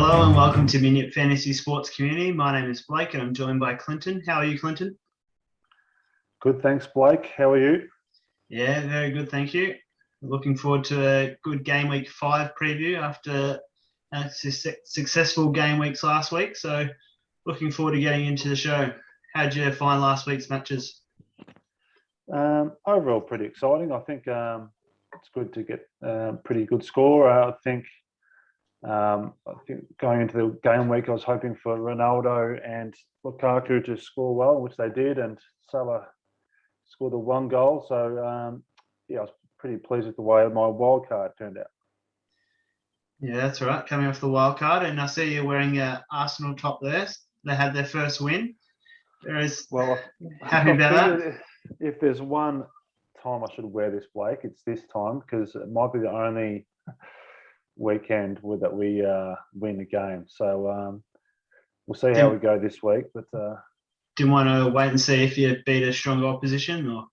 Hello and welcome to MINYIP Fantasy Sports Community. My name is Blake and I'm joined by Clinton. How are you, Clinton? Good, thanks, Blake. How are you? Yeah, very good, thank you. Looking forward to a good Game Week 5 preview after successful game weeks last week. So looking forward to getting into the show. How'd you find last week's matches? Overall, pretty exciting. I think it's good to get a pretty good score. I think going into the game week, I was hoping for Ronaldo and Lukaku to score well, which they did, and Salah scored the one goal. So, I was pretty pleased with the way my wild card turned out. Yeah, that's right. Coming off the wild card, and I see you're wearing an Arsenal top there. They had their first win. Happy about that. If there's one time I should wear this, Blake, it's this time, because it might be the only weekend that we win the game. So we'll see how we go this week. But do you want to wait and see if you beat a stronger opposition, or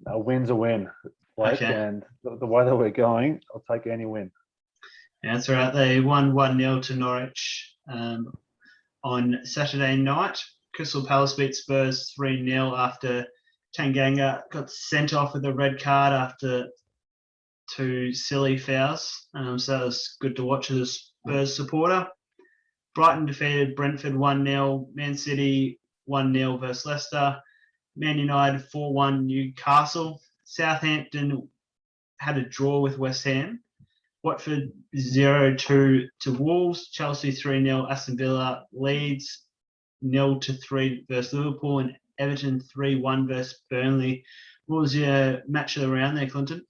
a win's a win, Blake? Okay. And the way that we're going, I'll take any win. Yeah, that's right. They won 1-0 to Norwich on Saturday night. Crystal Palace beat Spurs 3-0 after Tanganga got sent off with a red card after two silly fouls. So it was good to watch as a Spurs supporter. Brighton defeated Brentford 1-0. Man City 1-0 versus Leicester. Man United 4-1 Newcastle. Southampton had a draw with West Ham. Watford 0-2 to Wolves. Chelsea 3-0. Aston Villa. Leeds 0-3 versus Liverpool. And Everton 3-1 versus Burnley. What was your match of the round there, Clinton?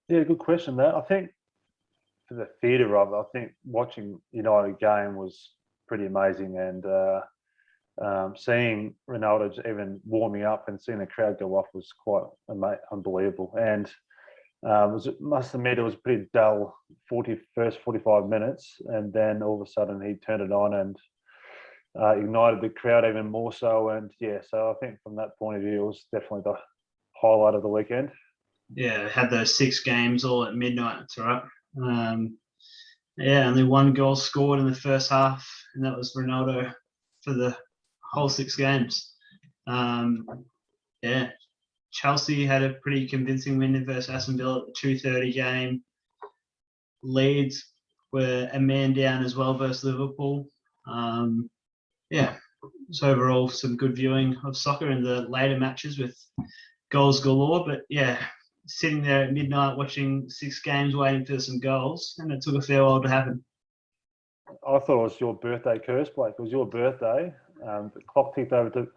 Good question there. I think for the theatre of it, I think watching United game was pretty amazing, and seeing Ronaldo even warming up and seeing the crowd go off was quite unbelievable. And must admit, it was pretty dull first 45 minutes, and then all of a sudden he turned it on and ignited the crowd even more so. And so I think from that point of view, it was definitely the highlight of the weekend. Yeah, had those 6 games all at midnight. That's right. Only one goal scored in the first half, and that was Ronaldo for the whole 6 games. Chelsea had a pretty convincing win versus Aston Villa at the 2:30 game. Leeds were a man down as well versus Liverpool. So overall some good viewing of soccer in the later matches with goals galore. But sitting there at midnight watching 6 games waiting for some goals, and it took a fair while to happen. I thought it was your birthday curse, Blake. It was your birthday. The clock ticked over to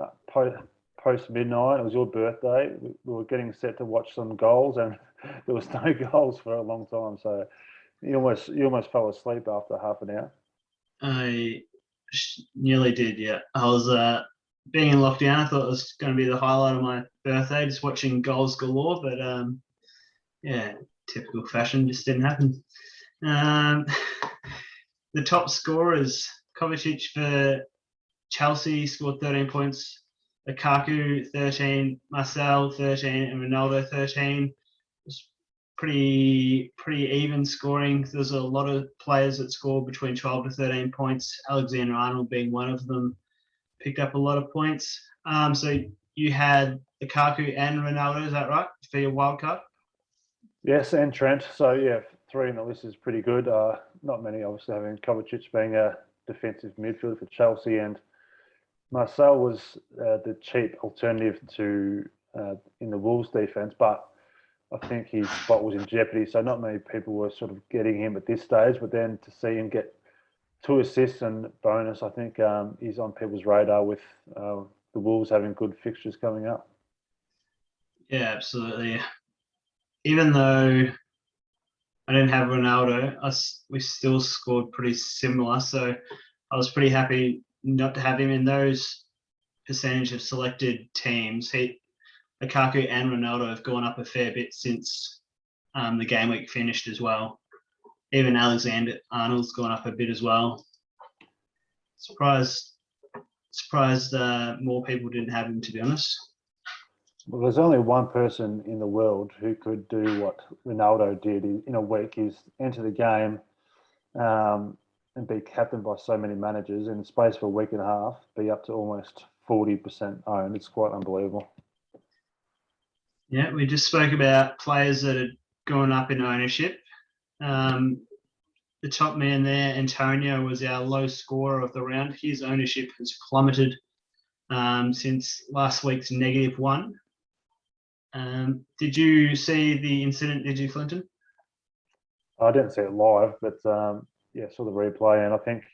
post midnight. It was your birthday. We were getting set to watch some goals, and there was no goals for a long time. So you almost fell asleep after half an hour. I nearly did, yeah. I was being in lockdown. I thought it was going to be the highlight of my birthday, just watching goals galore. But typical fashion, just didn't happen. The top scorers, Kovacic for Chelsea scored 13 points. Lukaku 13, Marcel 13, and Ronaldo 13. It was pretty even scoring. There's a lot of players that scored between 12 to 13 points. Alexander-Arnold being one of them, picked up a lot of points. So you had Lukaku and Ronaldo, is that right, for your wild card? Yes, and Trent. So 3 in the list is pretty good. Not many, obviously, having Kovacic being a defensive midfielder for Chelsea, and Marcel was the cheap alternative to in the Wolves defense, but I think his spot was in jeopardy. So not many people were sort of getting him at this stage, but then to see him get 2 assists and bonus, I think he's on people's radar with the Wolves having good fixtures coming up. Yeah, absolutely. Even though I didn't have Ronaldo, we still scored pretty similar. So I was pretty happy not to have him in those percentage of selected teams. Lukaku and Ronaldo have gone up a fair bit since the game week finished as well. Even Alexander-Arnold's gone up a bit as well. Surprised more people didn't have him, to be honest. Well, there's only one person in the world who could do what Ronaldo did in a week. Is enter the game, and be captained by so many managers in the space of a week and a half, be up to almost 40% owned. It's quite unbelievable. Yeah, we just spoke about players that had gone up in ownership. The top man there, Antonio, was our low scorer of the round. His ownership has plummeted since last week's -1. Did you see the incident, did you, Clinton? I didn't see it live, but yeah, saw the replay, and I think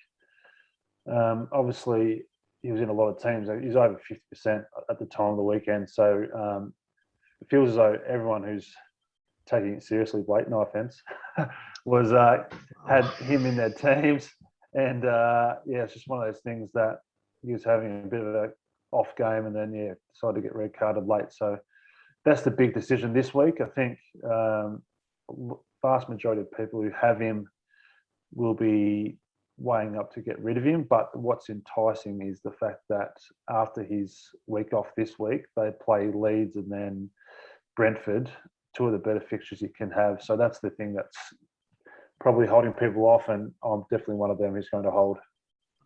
obviously he was in a lot of teams. He's over 50% at the time of the weekend, so it feels as though everyone who's taking it seriously, Blake, no offense, was had him in their teams, and yeah, it's just one of those things that he was having a bit of a off game, and then decided to get red carded late. So that's the big decision this week. I think vast majority of people who have him will be weighing up to get rid of him. But what's enticing is the fact that after his week off this week, they play Leeds and then Brentford, two of the better fixtures you can have. So that's the thing that's probably holding people off, and I'm definitely one of them who's going to hold.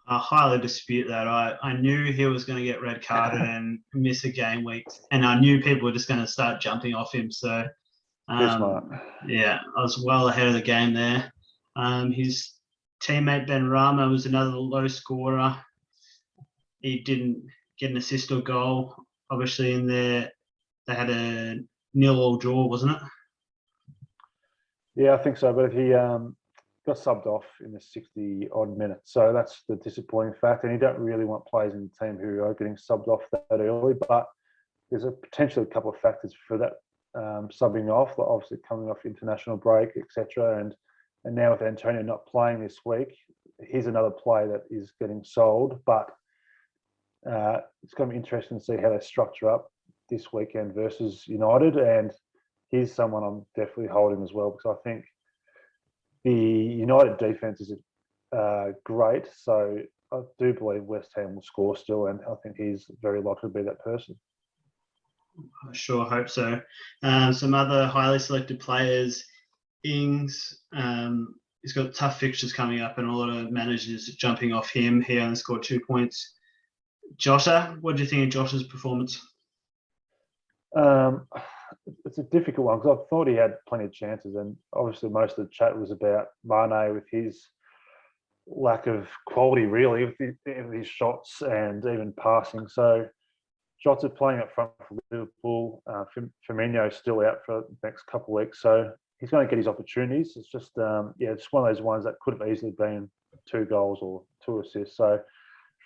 I highly dispute that. I knew he was going to get red carded and miss a game week, and I knew people were just going to start jumping off him. So, yeah, I was well ahead of the game there. His teammate Ben Rama was another low scorer. He didn't get an assist or goal. Obviously, in there, they had a 0-0 draw, wasn't it? Yeah, I think so. But he got subbed off in the 60-odd minutes. So that's the disappointing fact. And you don't really want players in the team who are getting subbed off that early. But there's potentially a couple of factors for that subbing off, like obviously coming off international break, etc. And now with Antonio not playing this week, he's another player that is getting sold. But it's going to be interesting to see how they structure up this weekend versus United. And he's someone I'm definitely holding as well, because I think the United defense is great. So I do believe West Ham will score still, and I think he's very likely to be that person. I sure hope so. Some other highly selected players, Ings, he's got tough fixtures coming up, and a lot of managers jumping off him. He only scored 2 points. Jota, what do you think of Jota's performance? It's a difficult one, because I thought he had plenty of chances, and obviously most of the chat was about Mane with his lack of quality, really, with his shots and even passing. So Jota playing up front for Liverpool. Firmino's still out for the next couple of weeks, so he's going to get his opportunities. It's just it's one of those ones that could have easily been 2 goals or 2 assists. So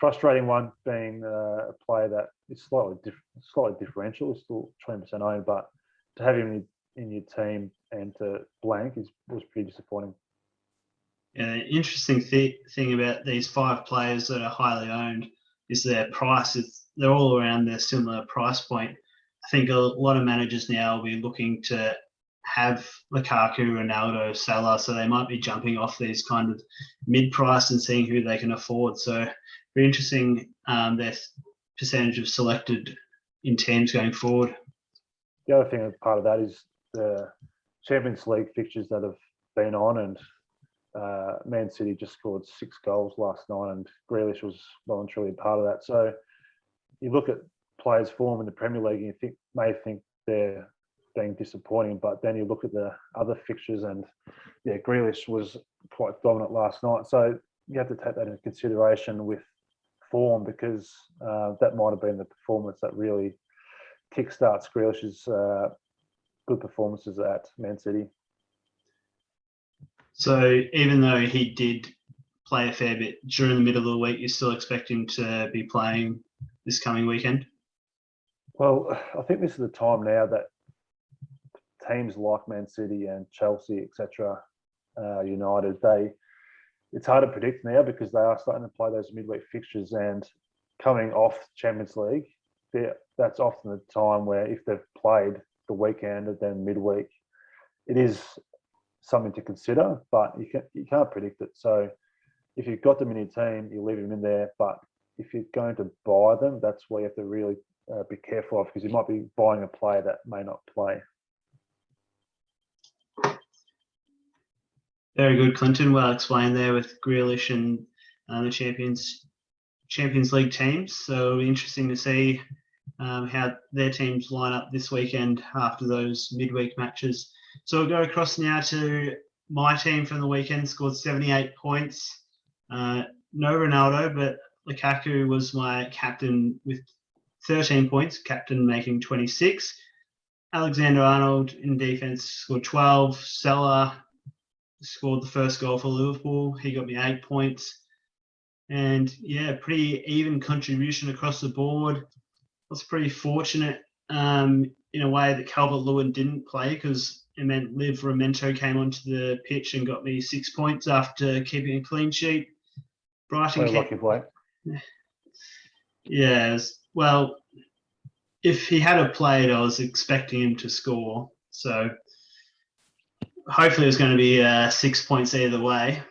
frustrating one, being a player that is slightly differential, is still 20% owned, but to have him in your team and to blank was pretty disappointing. Yeah, interesting thing about these 5 players that are highly owned is their prices. They're all around their similar price point. I think a lot of managers now will be looking to have Lukaku, Ronaldo, Salah, so they might be jumping off these kind of mid-price and seeing who they can afford. So very interesting, their percentage of selected in teams going forward. The other thing as part of that is the Champions League fixtures that have been on, and Man City just scored 6 goals last night, and Grealish was well and truly part of that. So you look at players' form in the Premier League, and you may think they're being disappointing, but then you look at the other fixtures, and Grealish was quite dominant last night. So you have to take that into consideration with form, because that might have been the performance that really kickstarts Grealish's good performances at Man City. So even though he did play a fair bit during the middle of the week, you still expect him to be playing this coming weekend? Well, I think this is the time now that teams like Man City and Chelsea, etc., United, it's hard to predict now, because they are starting to play those midweek fixtures, and coming off Champions League, that's often the time where, if they've played the weekend and then midweek, it is something to consider, but you can't predict it. So if you've got them in your team, you leave them in there. But if you're going to buy them, that's where you have to really be careful of, because you might be buying a player that may not play. Very good, Clinton. Well explained there with Grealish and the Champions League teams. So it'll be interesting to see how their teams line up this weekend after those midweek matches. So we'll go across now to my team from the weekend. Scored 78 points. No Ronaldo, but Lukaku was my captain with 13 points. Captain making 26. Alexander-Arnold in defence scored 12. Salah scored the first goal for Liverpool. He got me 8 points. And yeah, pretty even contribution across the board. I was pretty fortunate in a way that Calvert-Lewin didn't play because it meant Liv Ramento came onto the pitch and got me 6 points after keeping a clean sheet. Brighton Very lucky play. Yeah, well, if he had played, I was expecting him to score. So hopefully it was going to be 6 points either way.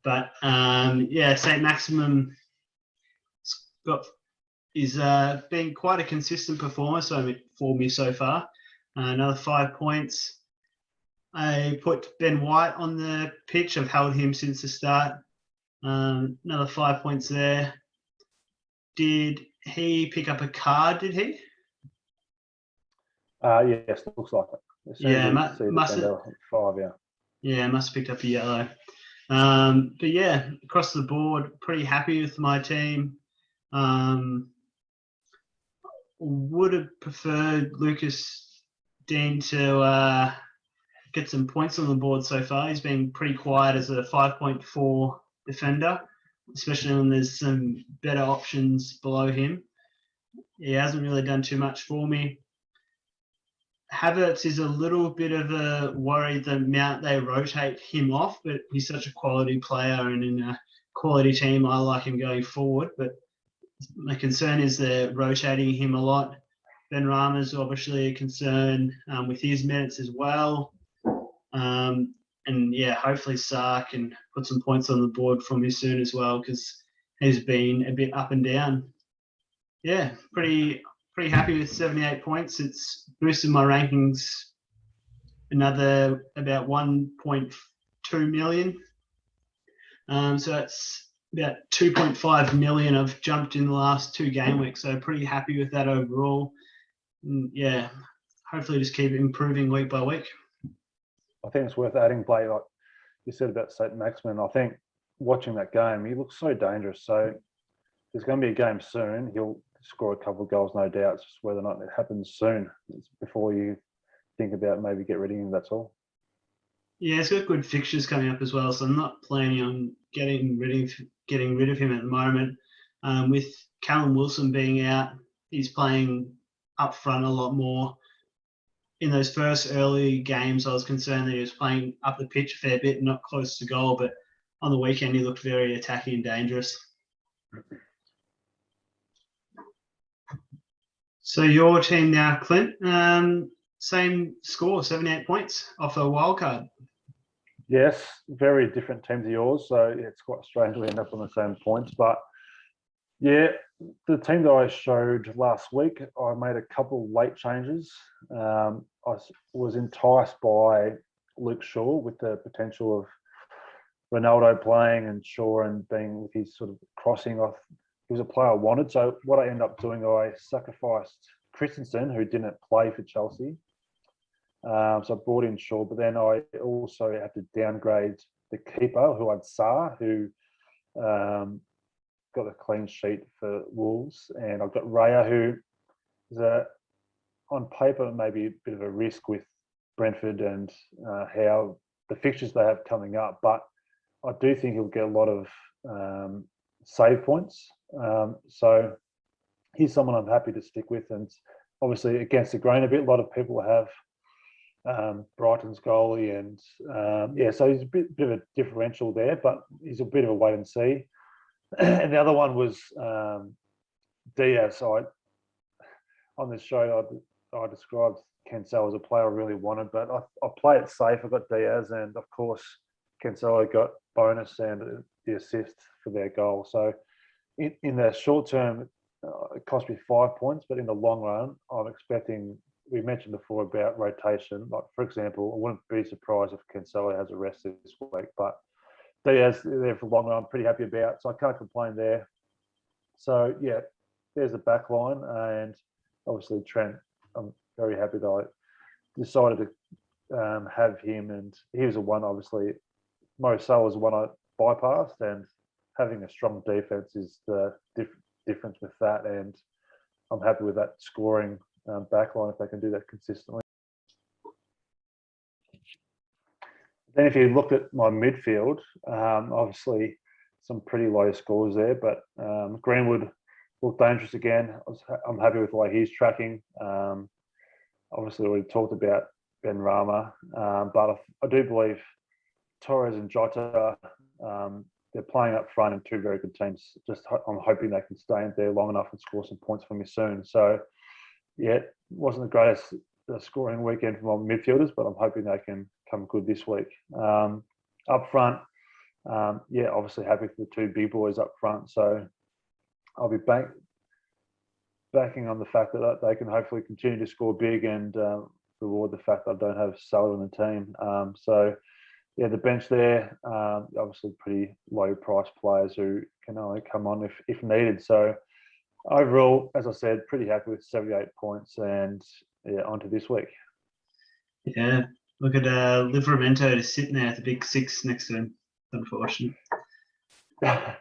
But yeah, St. Maximum is been quite a consistent performer for me so far. Another 5 points. I put Ben White on the pitch. I've held him since the start. Another 5 points there. Did he pick up a card, did he? Yes, looks like it. Yeah, must have. 5, yeah. Yeah, must have picked up a yellow. But yeah, across the board, pretty happy with my team. Would have preferred Lucas Dean to get some points on the board so far. He's been pretty quiet as a 5.4 defender, especially when there's some better options below him. He hasn't really done too much for me. Havertz is a little bit of a worry the amount they rotate him off, but he's such a quality player, and in a quality team, I like him going forward. But my concern is they're rotating him a lot. Ben Rama's obviously a concern with his minutes as well. And yeah, hopefully Sarr can put some points on the board for me soon as well, because he's been a bit up and down. Yeah, pretty happy with 78 points. It's boosted my rankings another about 1.2 million. So that's about 2.5 million I've jumped in the last 2 game weeks. So pretty happy with that overall. And yeah, hopefully just keep improving week by week. I think it's worth adding, Blake, like you said about St. Maximin. I think watching that game, he looks so dangerous. So there's going to be a game soon. He'll score a couple of goals, no doubt. It's just whether or not it happens soon. It's before you think about maybe get rid of him, that's all. Yeah, he's got good fixtures coming up as well, so I'm not planning on getting rid of him at the moment. With Callum Wilson being out, he's playing up front a lot more. In those first early games, I was concerned that he was playing up the pitch a fair bit, not close to goal, but on the weekend he looked very attacking and dangerous. So your team now, Clint, same score, 78 points off a wild card. Yes, very different team to yours, so it's quite strange we end up on the same points. But yeah, the team that I showed last week, I made a couple late changes. I was enticed by Luke Shaw with the potential of Ronaldo playing and Shaw and being with his sort of crossing off. He was a player I wanted. So what I ended up doing, I sacrificed Christensen, who didn't play for Chelsea. So I brought in Shaw, but then I also had to downgrade the keeper, who had Sarr, who got a clean sheet for Wolves, and I've got Raya, who is on paper maybe a bit of a risk with Brentford and how the fixtures they have coming up, but I do think he'll get a lot of save points. So he's someone I'm happy to stick with, and obviously against the grain a bit. A lot of people have Brighton's goalie, and so he's a bit of a differential there, but he's a bit of a wait and see. And the other one was Diaz. So on this show, I described Cancelo as a player I really wanted, but I play it safe. I got Diaz, and of course, Cancelo got bonus and the assist for their goal. So in the short term, it cost me 5 points, but in the long run, I'm expecting we mentioned before about rotation. Like, for example, I wouldn't be surprised if Cancelo has a rest this week, but Diaz there for longer. I'm pretty happy about, so I can't complain there. So yeah, there's the back line, and obviously Trent. I'm very happy that I decided to have him, and he was the one. Obviously, Mo Salah was the one I bypassed, and having a strong defense is the difference with that, and I'm happy with that scoring backline if they can do that consistently. Then if you look at my midfield, obviously some pretty low scores there, but Greenwood looked dangerous again. I'm happy with the way he's tracking. Obviously, we talked about Ben Rama, but I do believe Torres and Jota, they're playing up front in two very good teams. I'm hoping they can stay in there long enough and score some points for me soon. So, yeah, it wasn't the greatest scoring weekend for my midfielders, but I'm hoping they can come good this week. Up front, yeah, obviously happy for the two big boys up front. So I'll be backing on the fact that they can hopefully continue to score big and reward the fact that I don't have Salah in the team. So, yeah, the bench there, obviously pretty low price players who can only come on if needed. So overall, as I said, pretty happy with 78 points and yeah, on to this week. Yeah, look at Livramento just sitting there at the big six next to him. Unfortunate. Yeah,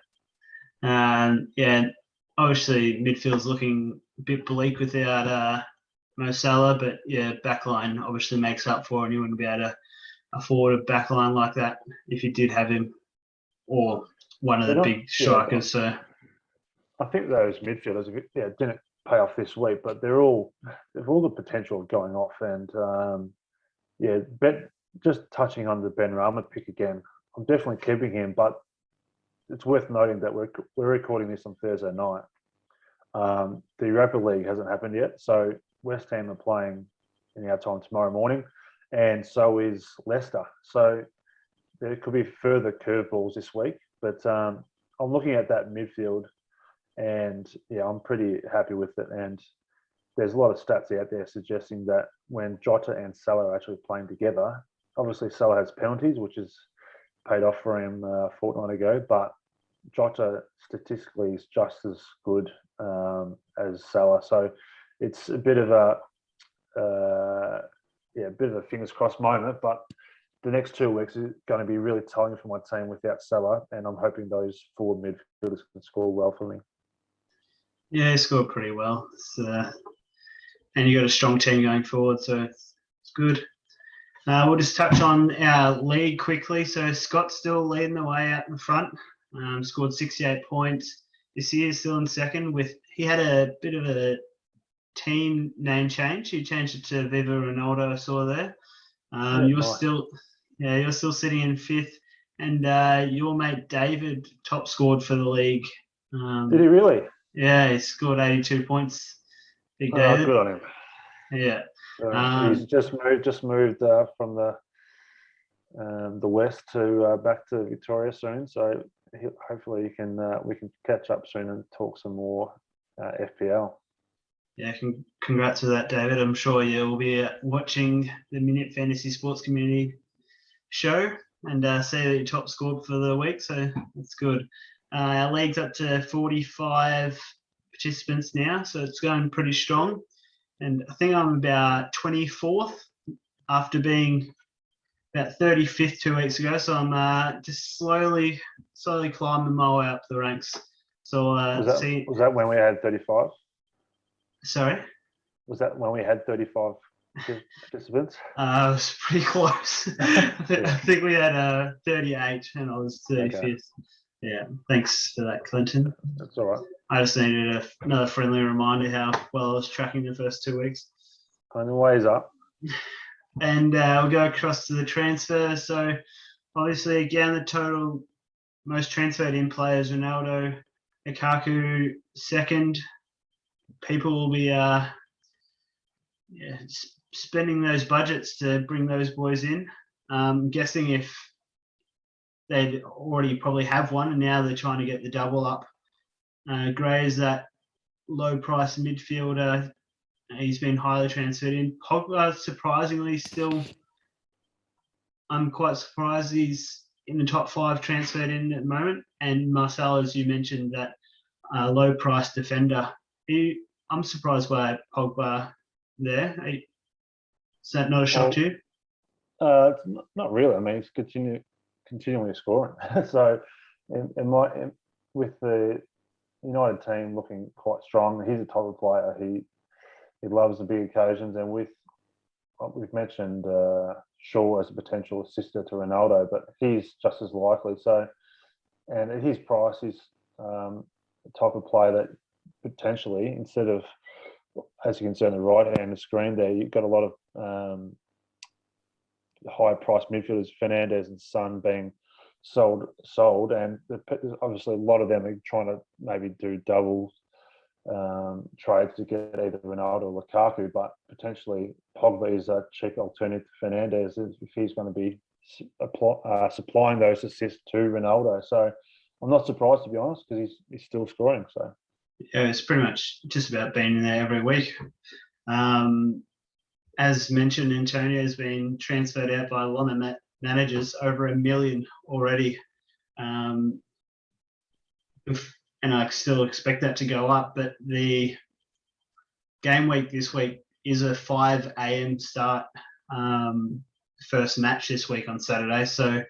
obviously midfield's looking a bit bleak without Mo Salah, but yeah, backline obviously makes up for it, and you wouldn't be able to afford a backline like that if you did have him or one of the big strikers. So I think those midfielders, didn't pay off this week, but they've all the potential of going off. And just touching on the Ben Rama pick again, I'm definitely keeping him, but it's worth noting that we're recording this on Thursday night. The Europa League hasn't happened yet, so West Ham are playing in our time tomorrow morning, and so is Leicester. So there could be further curveballs this week, but I'm looking at that midfield, and yeah, I'm pretty happy with it. And there's a lot of stats out there suggesting that when Jota and Salah are actually playing together, obviously Salah has penalties, which is paid off for him a fortnight ago, but Jota statistically is just as good as Salah. So it's a bit of a fingers crossed moment, but the next 2 weeks is going to be really telling for my team without Salah, and I'm hoping those forward midfielders can score well for me. Yeah, he scored pretty well. And you got a strong team going forward, so it's good. We'll just touch on our league quickly. So Scott's still leading the way out in front. Scored 68 points. This year still in second. He had a bit of a team name change. He changed it to Viva Ronaldo. I saw there. You're still sitting in fifth, and your mate David top scored for the league. Did he really? Yeah, he scored 82 points. Big David. Good on him. Yeah. He's just moved from the west to back to Victoria soon. So hopefully we can catch up soon and talk some more FPL. Yeah, congrats to that, David. I'm sure you'll be watching the MINYIP Fantasy Sports Community show and see that you top scored for the week. So that's good. Our league's up to 45 participants now, so it's going pretty strong. And I think I'm about 24th after being about 35th 2 weeks ago. So I'm just slowly climbing my way up the ranks. So was that when we had 35? Sorry? Was that when we had 35 participants? It was pretty close. I think we had 38 and I was 35th. Okay. Yeah, thanks for that, Clinton. That's all right. I just needed another friendly reminder how well I was tracking the first 2 weeks. On the ways up. And we'll go across to the transfer. So obviously, again, the total most transferred in players, Ronaldo, Lukaku second. People will be spending those budgets to bring those boys in. I'm guessing if they'd already probably have one and now they're trying to get the double up. Gray is that low price midfielder He's been highly transferred in. Pogba, surprisingly, still, I'm quite surprised he's in the top 5 transferred in at the moment. And Marcel, as you mentioned, that low price defender. I'm surprised by Pogba there. Is that not a shock to you? It's not really. I mean, he's continually scoring. So, with the United team looking quite strong, he's a type of player. He loves the big occasions, and with what we've mentioned, Shaw as a potential assister to Ronaldo, but he's just as likely. So, and at his price, he's the type of player that potentially, instead of, as you can see on the right hand of the screen there, you've got a lot of high price midfielders, Fernandes and Son, being sold, and obviously a lot of them are trying to maybe do double trades to get either Ronaldo or Lukaku, but potentially Pogba is a cheap alternative to Fernandes if he's going to be supplying those assists to Ronaldo. So I'm not surprised, to be honest, because he's still scoring. So yeah, it's pretty much just about being in there every week. As mentioned, Antonio has been transferred out by a lot of managers, over $1 million already. And I still expect that to go up, but the game week this week is a 5 a.m. start, first match this week on Saturday. So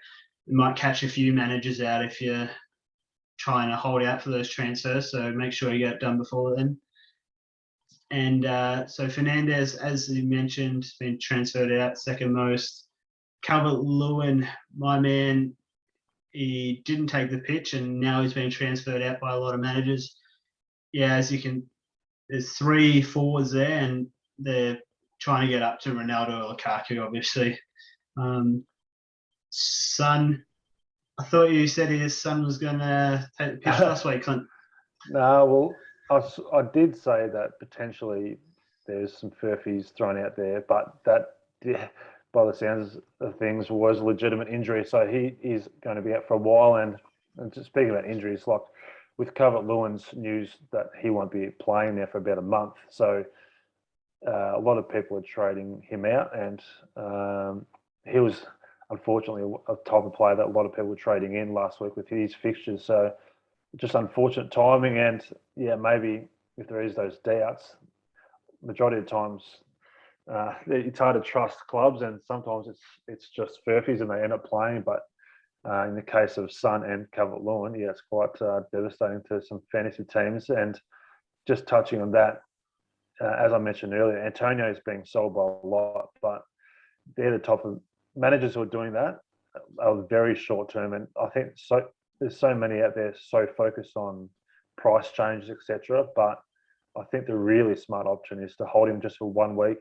you might catch a few managers out if you're trying to hold out for those transfers. So make sure you get it done before then. And so Fernandes, as you mentioned, has been transferred out, second most. Calvert-Lewin, my man, he didn't take the pitch, and now he's been transferred out by a lot of managers. Yeah, there's 3 forwards there, and they're trying to get up to Ronaldo or Lukaku, obviously. Son, I thought you said his son was going to take the pitch last week, Clint. No, well, I did say that potentially there's some furphies thrown out there, but that, by the sounds of things, was a legitimate injury. So he is going to be out for a while. And just speaking about injuries, like with Calvert-Lewin's news that he won't be playing there for about a month. So a lot of people are trading him out, and he was unfortunately a type of player that a lot of people were trading in last week with his fixtures. So just unfortunate timing, and yeah, maybe if there is those doubts, majority of times it's hard to trust clubs, and sometimes it's just furphies and they end up playing. But in the case of Son and Calvert-Lewin, yeah, it's quite devastating to some fantasy teams. And just touching on that, as I mentioned earlier, Antonio is being sold by a lot, but they're the type of managers who are doing that are very short term, and I think there's so many out there so focused on price changes, etc. But I think the really smart option is to hold him just for 1 week.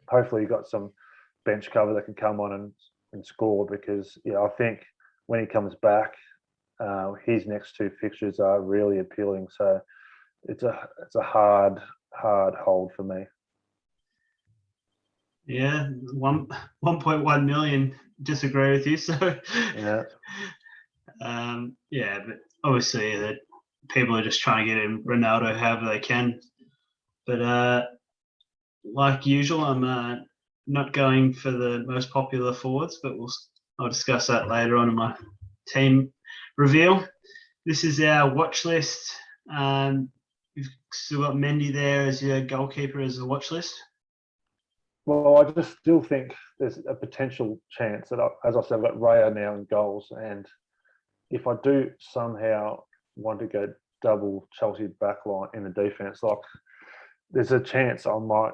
Hopefully, you've got some bench cover that can come on and score, because yeah, I think when he comes back, his next 2 fixtures are really appealing. So it's a hard hold for me. Yeah, 1.1 million. Disagree with you. So yeah. Yeah, but obviously that people are just trying to get in Ronaldo however they can. But like usual, I'm not going for the most popular forwards, but I'll discuss that later on in my team reveal. This is our watch list. We've still got Mendy there as your goalkeeper as a watch list. Well, I just still think there's a potential chance that, as I said, I've got Raya now in goals, and if I do somehow want to go double Chelsea backline in the defence, like there's a chance I might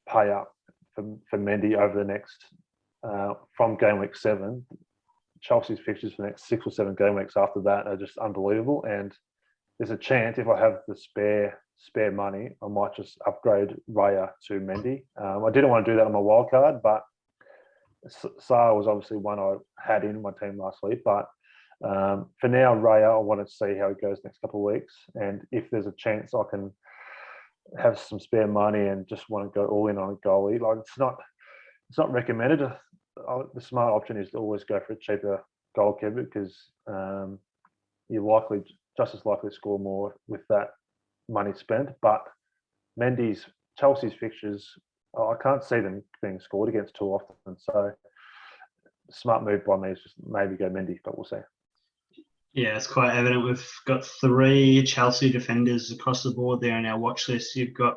pay up for Mendy over the next, from game week 7. Chelsea's fixtures for the next 6 or 7 game weeks after that are just unbelievable, and there's a chance if I have the spare money, I might just upgrade Raya to Mendy. I didn't want to do that on my wild card, but Sarr was obviously one I had in my team last week. But for now, Raya, I want to see how it goes next couple of weeks, and if there's a chance I can have some spare money and just want to go all in on a goalie, like it's not recommended. The smart option is to always go for a cheaper goalkeeper, because you're just as likely to score more with that money spent. But Mendy's Chelsea's fixtures, I can't see them being scored against too often. So smart move by me is just maybe go Mendy, but we'll see. Yeah, it's quite evident. We've got 3 Chelsea defenders across the board there in our watch list. You've got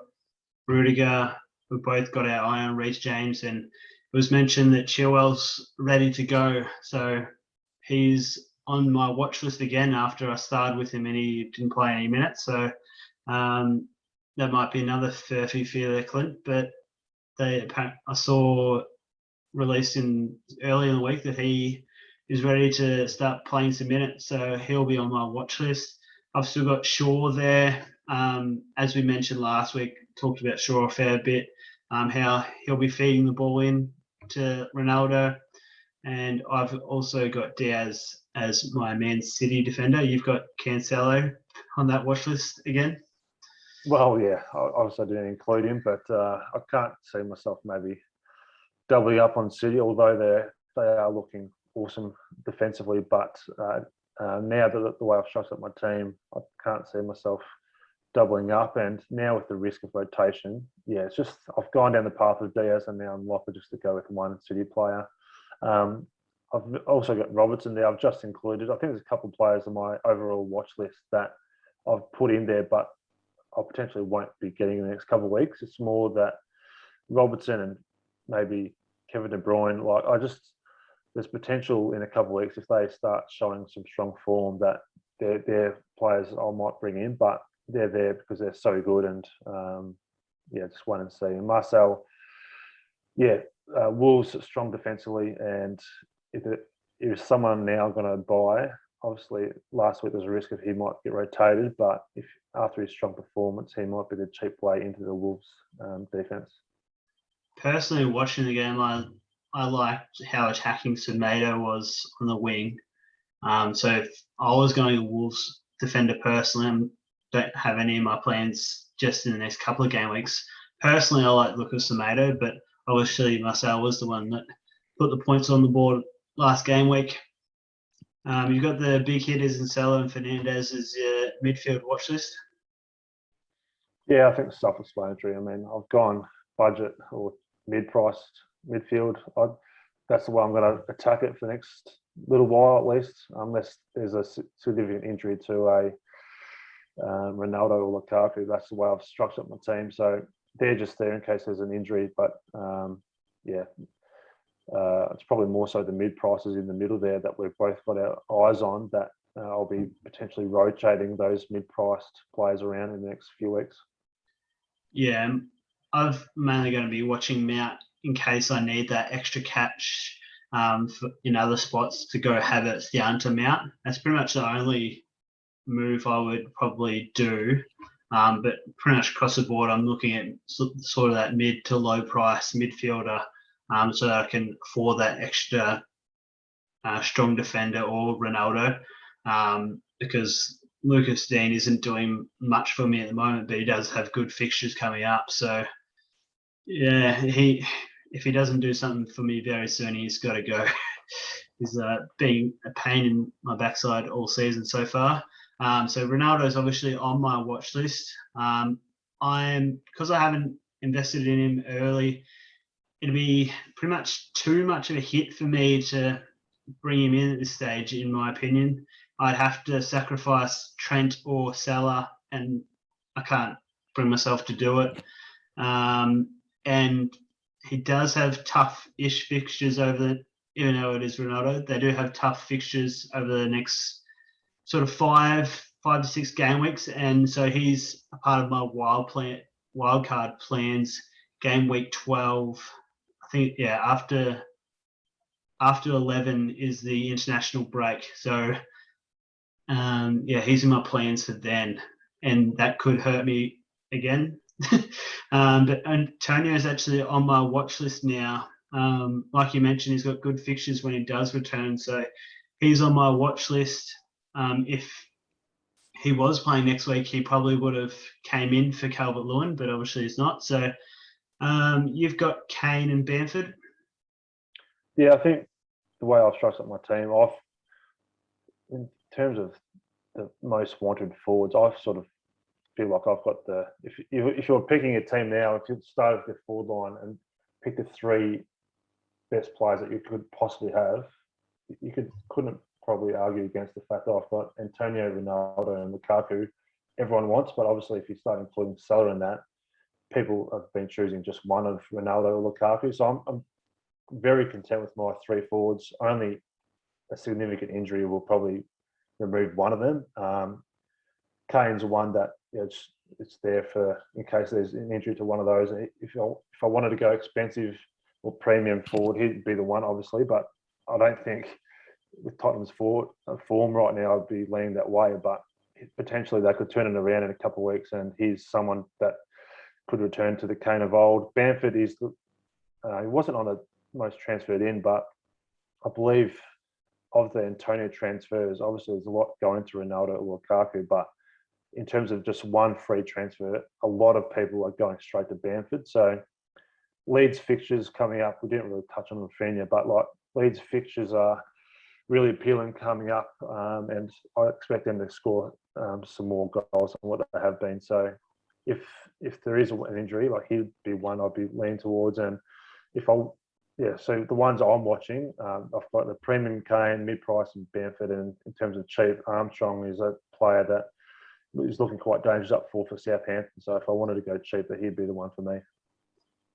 Rudiger. We've both got our eye on Reece James, and it was mentioned that Chilwell's ready to go. So he's on my watch list again after I started with him and he didn't play any minutes. So that might be another furphy for there, Clint. But I saw released early in the week that he is ready to start playing some minutes. So he'll be on my watch list. I've still got Shaw there. As we mentioned last week, talked about Shaw a fair bit, how he'll be feeding the ball in to Ronaldo. And I've also got Diaz as my Man City defender. You've got Cancelo on that watch list again? Well, yeah, obviously I didn't include him, but I can't see myself maybe doubling up on City, although they are looking awesome defensively. But now that the way I've structured my team, I can't see myself doubling up. And now with the risk of rotation, yeah, it's just I've gone down the path of Diaz, and now I'm likely just to go with one City player. I've also got Robertson there. I've just included. I think there's a couple of players on my overall watch list that I've put in there, but I potentially won't be getting in the next couple of weeks. It's more that Robertson and maybe Kevin De Bruyne, there's potential in a couple of weeks if they start showing some strong form that they're players I might bring in, but they're there because they're so good, and just wait and see. And Marcel, Wolves strong defensively, and if someone now going to buy, obviously last week there's a risk of he might get rotated, but if after his strong performance, he might be the cheap way into the Wolves defense. Personally, watching the game, I liked how attacking Semedo was on the wing. So if I was going to Wolves defender personally, I don't have any of my plans just in the next couple of game weeks. Personally, I like Lucas Semedo, but obviously Marcel was the one that put the points on the board last game week. You've got the big hitters in Salah and Fernandez as your midfield watch list. Yeah, I think it's self-explanatory. I mean, I've gone budget or mid-priced midfield. That's the way I'm going to attack it for the next little while at least, unless there's a significant injury to a Ronaldo or Lukaku. That's the way I've structured my team. So they're just there in case there's an injury. But it's probably more so the mid prices in the middle there that we've both got our eyes on, that I'll be potentially rotating those mid-priced players around in the next few weeks. Yeah, I'm mainly going to be watching Mount in case I need that extra catch in other spots to go Havertz down to Mount. That's pretty much the only move I would probably do. But pretty much across the board, I'm looking at sort of that mid to low price midfielder so that I can afford that extra strong defender or Ronaldo because Lucas Dean isn't doing much for me at the moment, but he does have good fixtures coming up. So, yeah, if he doesn't do something for me very soon, he's got to go. He's being a pain in my backside all season so far. So Ronaldo is obviously on my watch list. Because I haven't invested in him early, it'd be pretty much too much of a hit for me to bring him in at this stage, in my opinion. I'd have to sacrifice Trent or Salah, and I can't bring myself to do it. And he does have tough-ish fixtures even though it is Ronaldo, they do have tough fixtures over the next sort of five to 6 game weeks, and so he's a part of my wildcard plans. Game week 12, I think, after 11 is the international break. So, he's in my plans for then, and that could hurt me again. But Antonio is actually on my watch list now. Like you mentioned, he's got good fixtures when he does return, so he's on my watch list. If he was playing next week, he probably would have came in for Calvert-Lewin, but obviously he's not. So you've got Kane and Bamford. Yeah, I think the way I've structured my team, in terms of the most wanted forwards, I've sort of feel like I've got the. If you're picking a team now, if you start with the forward line and pick the 3 best players that you could possibly have, you couldn't probably argue against the fact that I've got Antonio, Ronaldo, and Lukaku. Everyone wants, but obviously, if you start including Salah in that, people have been choosing just one of Ronaldo or Lukaku. So I'm very content with my 3 forwards. Only a significant injury will probably remove one of them. Kane's one that it's there for in case there's an injury to one of those. If I wanted to go expensive or premium forward, he'd be the one, obviously. But I don't think with Tottenham's form right now, I'd be leaning that way. But potentially they could turn it around in a couple of weeks, and he's someone that could return to the Kane of old. Bamford is he wasn't on the most transferred in, but I believe of the Antonio transfers, obviously there's a lot going to Ronaldo or Lukaku, but in terms of just one free transfer, a lot of people are going straight to Bamford. So Leeds fixtures coming up, we didn't really touch on Rafinha, but like Leeds fixtures are really appealing coming up, and I expect them to score some more goals than what they have been. So if there is an injury, like he'd be one I'd be leaning towards. And so the ones I'm watching, I've got the premium Kane, mid-price, and Bamford. And in terms of cheap, Armstrong is a player that is looking quite dangerous up for Southampton. So if I wanted to go cheaper, he'd be the one for me.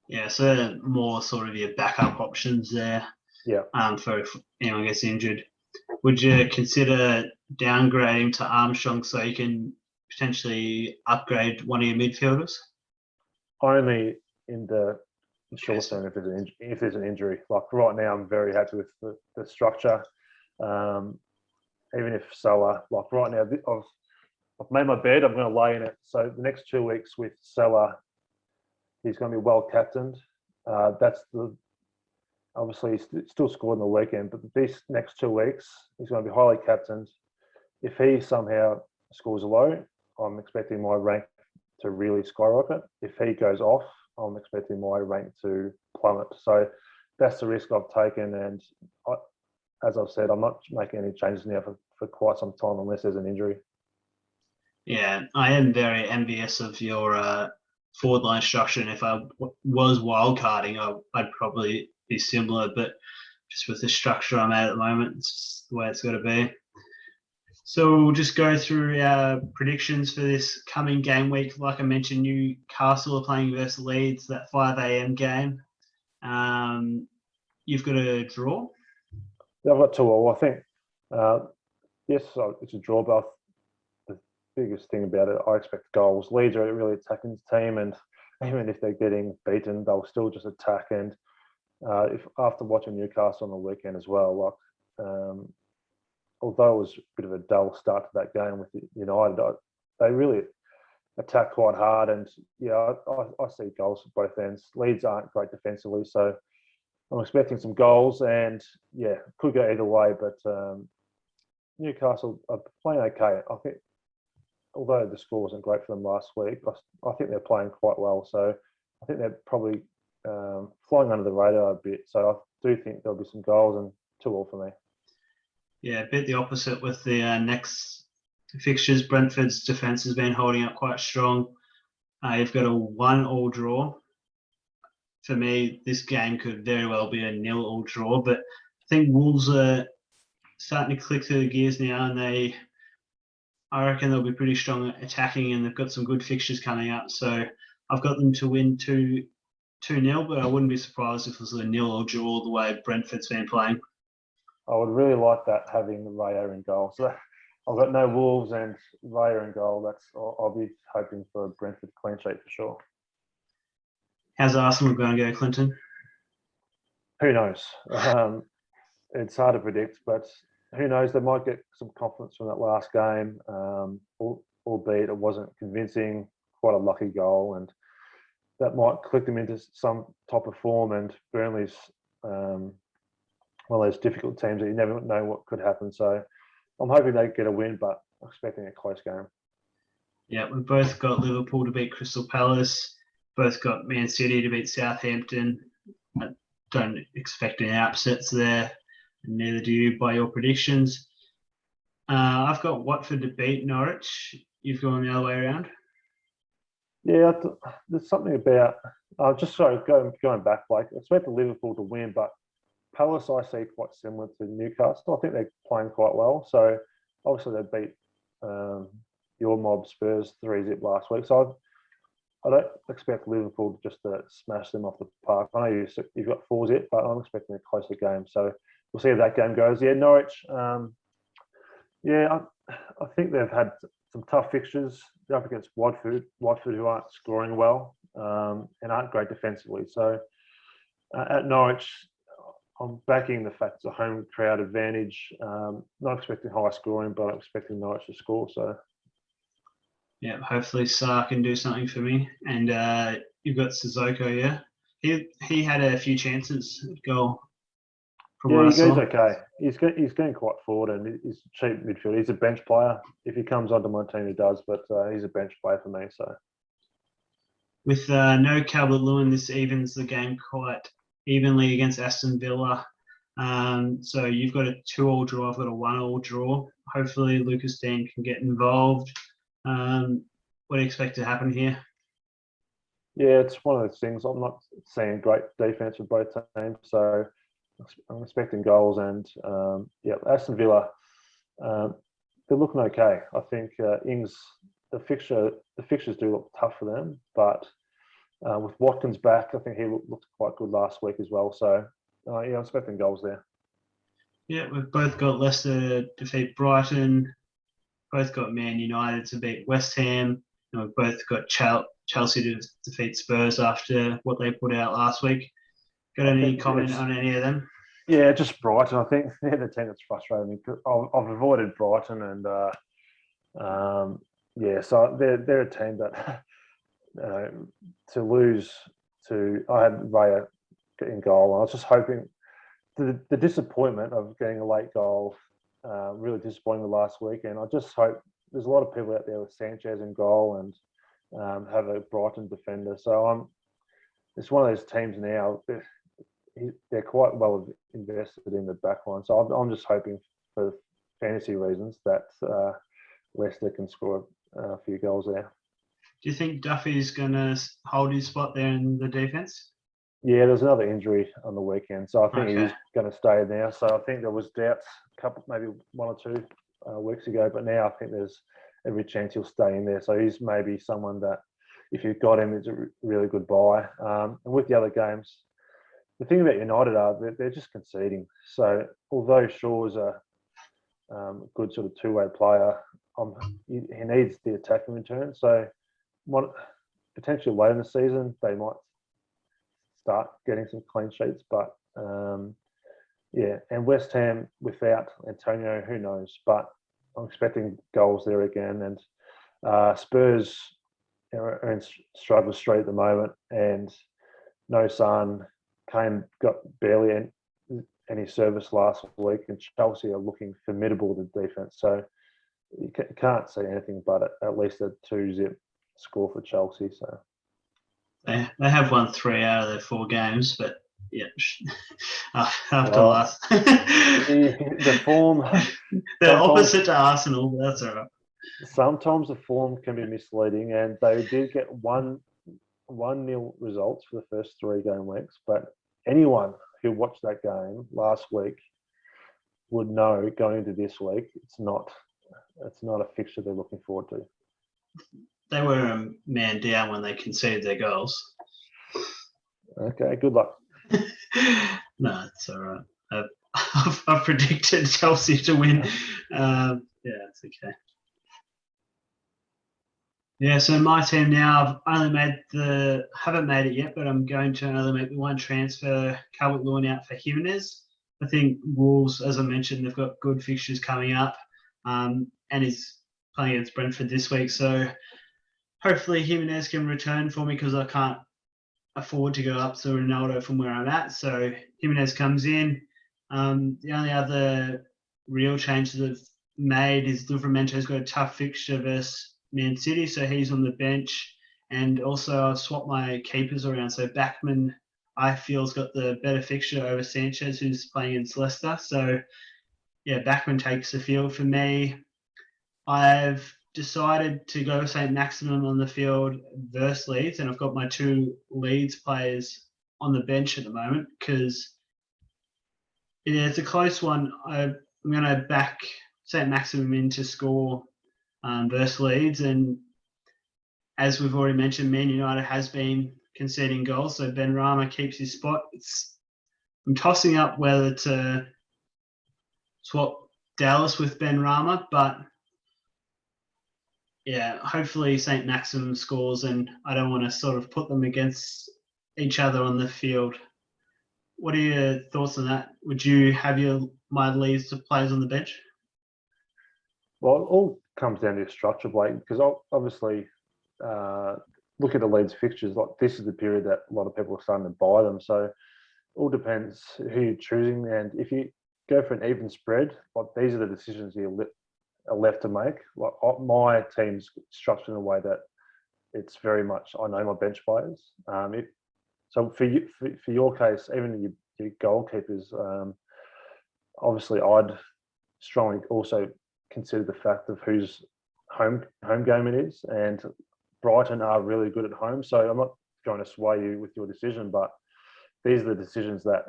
Yeah, so more sort of your backup options there. Yeah. For if anyone gets injured, would you consider downgrading to Armstrong so you can potentially upgrade one of your midfielders? Only in the short term if there's an injury. Like right now, I'm very happy with the structure. Even if Salah, like right now, I've made my bed. I'm going to lay in it. So the next 2 weeks with Salah, he's going to be well captained. Obviously he's still scored in the weekend, but these next 2 weeks he's going to be highly captained. If he somehow scores low, I'm expecting my rank to really skyrocket. If he goes off, I'm expecting my rank to plummet. So that's the risk I've taken. And as I've said, I'm not making any changes now for quite some time unless there's an injury. Yeah, I am very envious of your forward line structure. And if I was wildcarding, I'd probably be similar. But just with the structure I'm at the moment, it's just the way it's got to be. So we'll just go through our predictions for this coming game week. Like I mentioned, Newcastle are playing versus Leeds, that 5 a.m. game. You've got a draw? Yeah, I've got 2-2. I think, yes, it's a draw, but the biggest thing about it, I expect goals. Leeds are a really attacking team, and even if they're getting beaten, they'll still just attack. And if after watching Newcastle on the weekend as well, although it was a bit of a dull start to that game with United, they really attack quite hard. And I see goals at both ends. Leeds aren't great defensively, so I'm expecting some goals. And could go either way. But Newcastle are playing okay. I think, although the score wasn't great for them last week, I think they're playing quite well. So I think they're probably flying under the radar a bit. So I do think there'll be some goals, and 2-2 for me. Yeah, a bit the opposite with the next fixtures. Brentford's defence has been holding up quite strong. You've got a 1-1 draw. For me, this game could very well be a 0-0 draw, but I think Wolves are starting to click through the gears now, and I reckon they'll be pretty strong at attacking, and they've got some good fixtures coming up. So I've got them to win 2-0, but I wouldn't be surprised if it was a 0-0 draw the way Brentford's been playing. I would really like that, having Raya in goal. So I've got no Wolves and Raya in goal. I'll be hoping for a Brentford clean sheet for sure. How's Arsenal going to go, Clinton? Who knows? It's hard to predict, but who knows? They might get some confidence from that last game, albeit it wasn't convincing. Quite a lucky goal, and that might click them into some type of form. And Burnley's one of those difficult teams that you never know what could happen. So I'm hoping they get a win, but I'm expecting a close game. Yeah, we've both got Liverpool to beat Crystal Palace, both got Man City to beat Southampton. I don't expect any upsets there, and neither do you by your predictions. I've got Watford to beat Norwich. You've gone the other way around? Yeah, there's something about just sorry going back. Like I expect Liverpool to win, but Palace I see quite similar to Newcastle. I think they're playing quite well. So obviously they beat your mob Spurs 3-0 last week. So I don't expect Liverpool just to smash them off the park. I know you've got 4-0, but I'm expecting a closer game. So we'll see how that game goes. Yeah, Norwich. Yeah, I think they've had some tough fixtures. They're up against Watford who aren't scoring well and aren't great defensively. So at Norwich, I'm backing the fact it's a home crowd advantage. Not expecting high scoring, but I'm expecting Norwich to score. So yeah, hopefully Sarr can do something for me. And you've got Sissoko, yeah. He had a few chances at goal from what I yeah, he's saw. okay. He's getting quite forward, and he's a cheap midfielder. He's a bench player. If he comes onto my team, he does. But he's a bench player for me. So With no Calvert-Lewin, this evens the game quite evenly against Aston Villa. So you've got a 2-2 draw. I've got a 1-1 draw. Hopefully Lucas Dean can get involved. What do you expect to happen here? yeah, it's one of those things. I'm not seeing great defense for both teams, so I'm expecting goals. And yeah, Aston Villa, they're looking okay. I think Ings, the fixtures do look tough for them, but with Watkins back, I think he looked quite good last week as well. So yeah, I'm expecting goals there. Yeah, we've both got Leicester to defeat Brighton, both got Man United to beat West Ham, and we've both got Chelsea to defeat Spurs after what they put out last week. Got any comment on any of them? Yeah, just Brighton. I think they're the team that's frustrating me because I've avoided Brighton, and yeah, so they're a team that to lose to. I had Raya in goal, and I was just hoping the disappointment of getting a late goal really disappointing the last week, and I just hope there's a lot of people out there with Sanchez in goal and have a Brighton defender. So it's one of those teams now. They're quite well invested in the back line. So I'm just hoping for fantasy reasons that Leicester can score a few goals there. Do you think Duffy's going to hold his spot there in the defence? Yeah, there's another injury on the weekend, so I think Okay. he's going to stay now. So I think there was doubts maybe 1 or 2 weeks ago, but now I think there's every chance he'll stay in there. So he's maybe someone that, if you've got him, it's a really good buy. And with the other games, the thing about United are they're just conceding. So although Shaw's a good sort of two-way player, he needs the attacking return. So potentially later in the season, they might start getting some clean sheets. But yeah, and West Ham without Antonio, who knows? But I'm expecting goals there again. And Spurs are in struggle street at the moment, and no Son. Kane got barely any service last week, and Chelsea are looking formidable with the defence. So you can't see anything but at least a 2-0 score for Chelsea. So They have won 3 out of their 4 games, but yeah, after well, last, the form they're opposite to Arsenal. But that's all right. Sometimes the form can be misleading, and they did get 1-0 results for the first 3 game weeks. But anyone who watched that game last week would know going into this week, it's not a fixture they're looking forward to. They were a man down when they conceded their goals. Okay, good luck. No, it's all right. I've predicted Chelsea to win. Yeah, it's okay. Yeah, so my team now, I've only haven't made it yet, but I'm going to only make the one transfer, Calvert-Lewin out for Jimenez. I think Wolves, as I mentioned, they've got good fixtures coming up, and he's playing against Brentford this week. So hopefully Jimenez can return for me because I can't afford to go up to Ronaldo from where I'm at. So Jimenez comes in. The only other real change that I've made is Livramento's got a tough fixture versus Man City, so he's on the bench. And also I've swapped my keepers around. So Backman, I feel, has got the better fixture over Sanchez, who's playing against Leicester. So yeah, Backman takes the field for me. I've decided to go St. Maximum on the field versus Leeds, and I've got my 2 Leeds players on the bench at the moment because it's a close one. I'm going to back St. Maximum in to score versus Leeds, and as we've already mentioned, Man United has been conceding goals, so Ben Rama keeps his spot. I'm tossing up whether to swap Dallas with Ben Rama, but yeah, hopefully St. Maximum scores, and I don't want to sort of put them against each other on the field. What are your thoughts on that? Would you have my Leeds players on the bench? Well, it all comes down to your structure, Blake, because obviously, look at the Leeds fixtures. Like, this is the period that a lot of people are starting to buy them. So it all depends who you're choosing. And if you go for an even spread, like, these are the decisions you are left to make. Like, my team's structured in a way that it's very much, I know my bench players. So for your case, even your goalkeepers, obviously I'd strongly also consider the fact of whose home game it is, and Brighton are really good at home. So I'm not going to sway you with your decision, but these are the decisions that,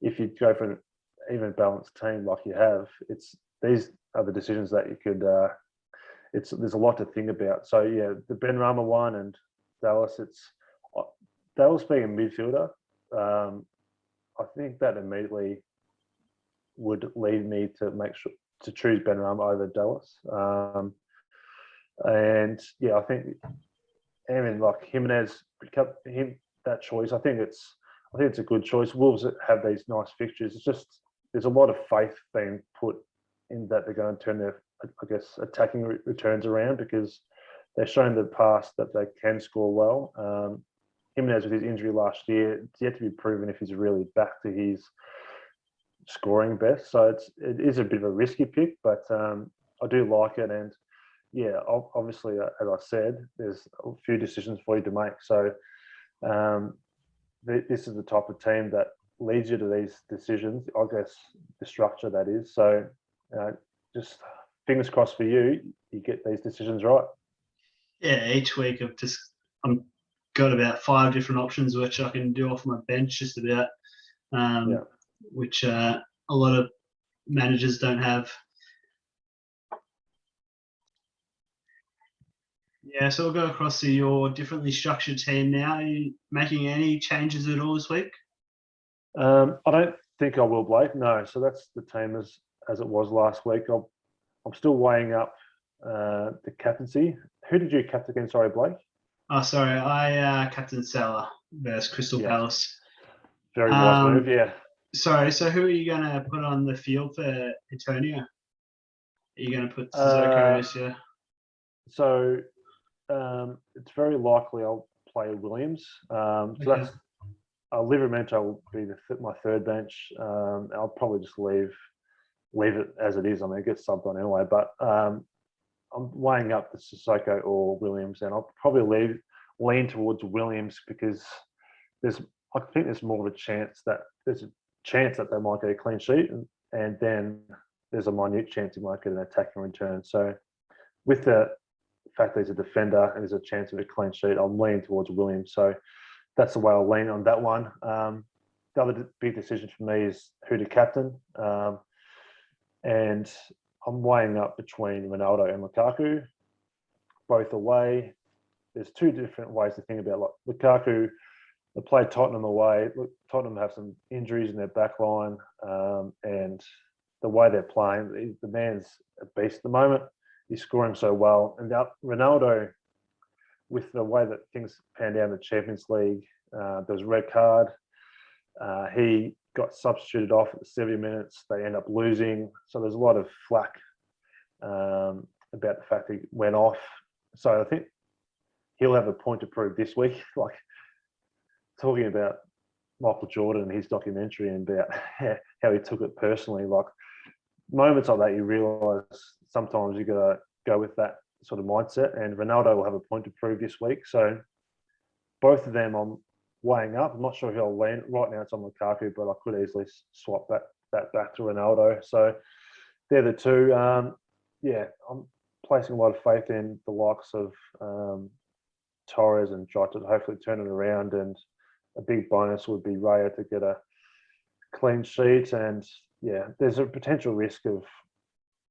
if you go for an even balanced team like you have, these are the decisions that you could. There's a lot to think about. So yeah, the Ben Rama one and Dallas. Dallas being a midfielder, I think that immediately would lead me to make sure to choose Ben Rama over Dallas. And yeah, I think even like Jimenez, that choice, I think it's a good choice. Wolves have these nice fixtures. It's just there's a lot of faith being put in that they're going to turn their, I guess, attacking returns around, because they've shown in the past that they can score well. Jimenez, with his injury last year, it's yet to be proven if he's really back to his scoring best. So it is a bit of a risky pick, but I do like it. And yeah, obviously, as I said, there's a few decisions for you to make. So this is the type of team that leads you to these decisions, I guess, the structure that is. So just fingers crossed for you, you get these decisions right. Yeah, each week I'm got about 5 different options which I can do off my bench, just about, which a lot of managers don't have. Yeah, so we'll go across to your differently structured team now. Are you making any changes at all this week? I don't think I will, Blake. No, so that's the team as it was last week. I'm still weighing up the captaincy. Who did you captain again? Sorry, Blake. Oh, sorry, I captain Salah versus Crystal Palace. Very wise move, yeah. Sorry, so who are you going to put on the field for Antonio? Are you going to put Sissoko this year? So it's very likely I'll play Williams. So that's Livramento will be my third bench. I'll probably just leave it as it is. I mean, it gets subbed on anyway, but I'm weighing up the Sissoko or Williams, and I'll probably lean towards Williams because I think there's more of a chance that they might get a clean sheet, and then there's a minute chance he might get an attacking return. So with the fact that he's a defender and there's a chance of a clean sheet, I'm leaning towards Williams. So that's the way I'll lean on that one. The other big decision for me is who to captain. And I'm weighing up between Ronaldo and Lukaku, both away. There's 2 different ways to think about it. Like Lukaku, they play Tottenham away. Look, Tottenham have some injuries in their back line, and the way they're playing, the man's a beast at the moment. He's scoring so well. And Ronaldo, with the way that things panned out in the Champions League, there was a red card. He got substituted off at the 70 minutes. They end up losing. So there's a lot of flack about the fact he went off. So I think he'll have a point to prove this week. Like, talking about Michael Jordan and his documentary and about how he took it personally. Like, moments like that, you realise sometimes you got to go with that sort of mindset. And Ronaldo will have a point to prove this week. So both of them I'm weighing up. I'm not sure who I'll lean. Right now it's on Lukaku, but I could easily swap that back to Ronaldo. So they're the 2. I'm placing a lot of faith in the likes of Torres and Jota to hopefully turn it around, and a big bonus would be Raya to get a clean sheet. And yeah, there's a potential risk of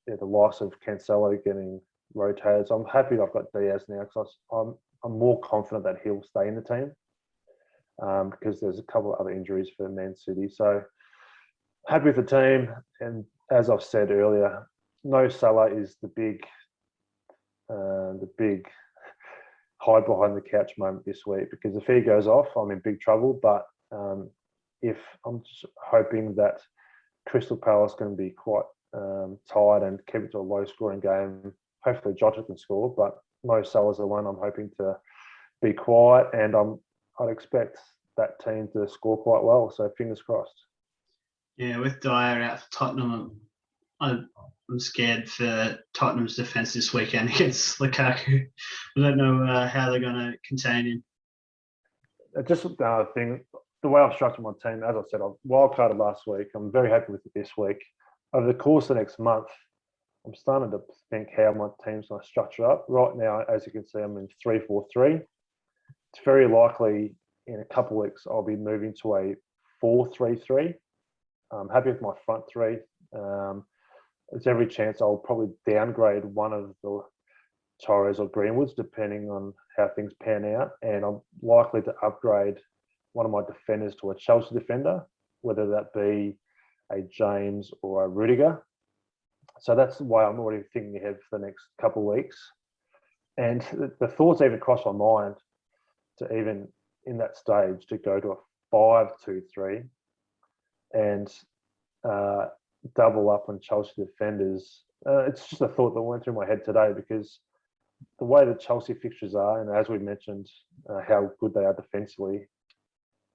the likes of Cancelo getting rotated. So I'm happy I've got Diaz now, because I'm more confident that he'll stay in the team, because there's a couple of other injuries for Man City. So happy with the team, and as I've said earlier, no Salah is the big hide behind the couch moment this week, because if he goes off, I'm in big trouble. But if I'm just hoping that Crystal Palace going to be quite tired and keep it to a low scoring game. Hopefully Jota can score, but Mo Salah's the one I'm hoping to be quiet, and I'd expect that team to score quite well. So fingers crossed. Yeah, with Dyer out for Tottenham, I'm scared for Tottenham's defence this weekend against Lukaku. I don't know how they're going to contain him. Just another thing, the way I've structured my team, as I said, I wildcarded last week. I'm very happy with it this week. Over the course of the next month, I'm starting to think how my team's going to structure up. Right now, as you can see, I'm in 3-4-3. It's very likely in a couple of weeks I'll be moving to a 4-3-3. I'm happy with my front three. There's every chance I'll probably downgrade one of the Torres or Greenwoods, depending on how things pan out. And I'm likely to upgrade one of my defenders to a Chelsea defender, whether that be a James or a Rudiger. So that's why I'm already thinking ahead for the next couple of weeks. And the thoughts even crossed my mind to, even in that stage, to go to a 5-2-3 and double up on Chelsea defenders. It's just a thought that went through my head today, because the way the Chelsea fixtures are, and as we mentioned, how good they are defensively,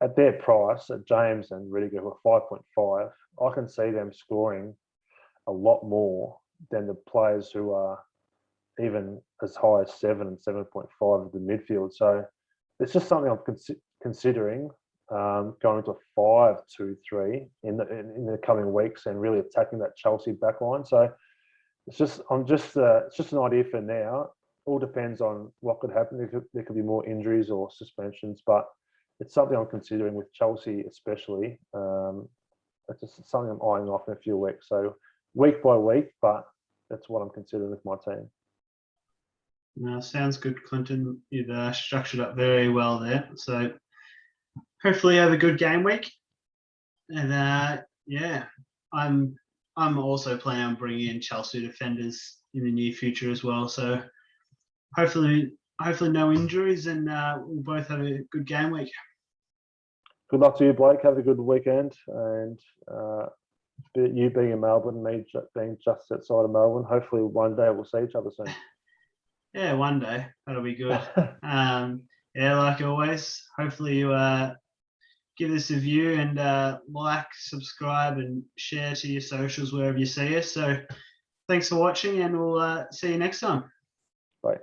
at their price, at James and Rudiger, who are 5.5, I can see them scoring a lot more than the players who are even as high as 7 and 7.5 of the midfield. So it's just something I'm considering, going to a 5-2-3 in the coming weeks and really attacking that Chelsea backline. So it's just an idea for now. All depends on what could happen. There could be more injuries or suspensions, but it's something I'm considering with Chelsea, especially. It's just something I'm eyeing off in a few weeks. So week by week, but that's what I'm considering with my team. No, sounds good, Clinton. You've structured up very well there. So hopefully you have a good game week. And yeah, I'm also planning on bringing in Chelsea defenders in the near future as well. So hopefully no injuries, and we'll both have a good game week. Good luck to you, Blake. Have a good weekend, and you being in Melbourne, me being just outside of Melbourne. Hopefully one day we'll see each other soon. Yeah, one day. That'll be good. Yeah, like always, hopefully you give us a view and like, subscribe, and share to your socials wherever you see us. So thanks for watching, and we'll see you next time. Bye.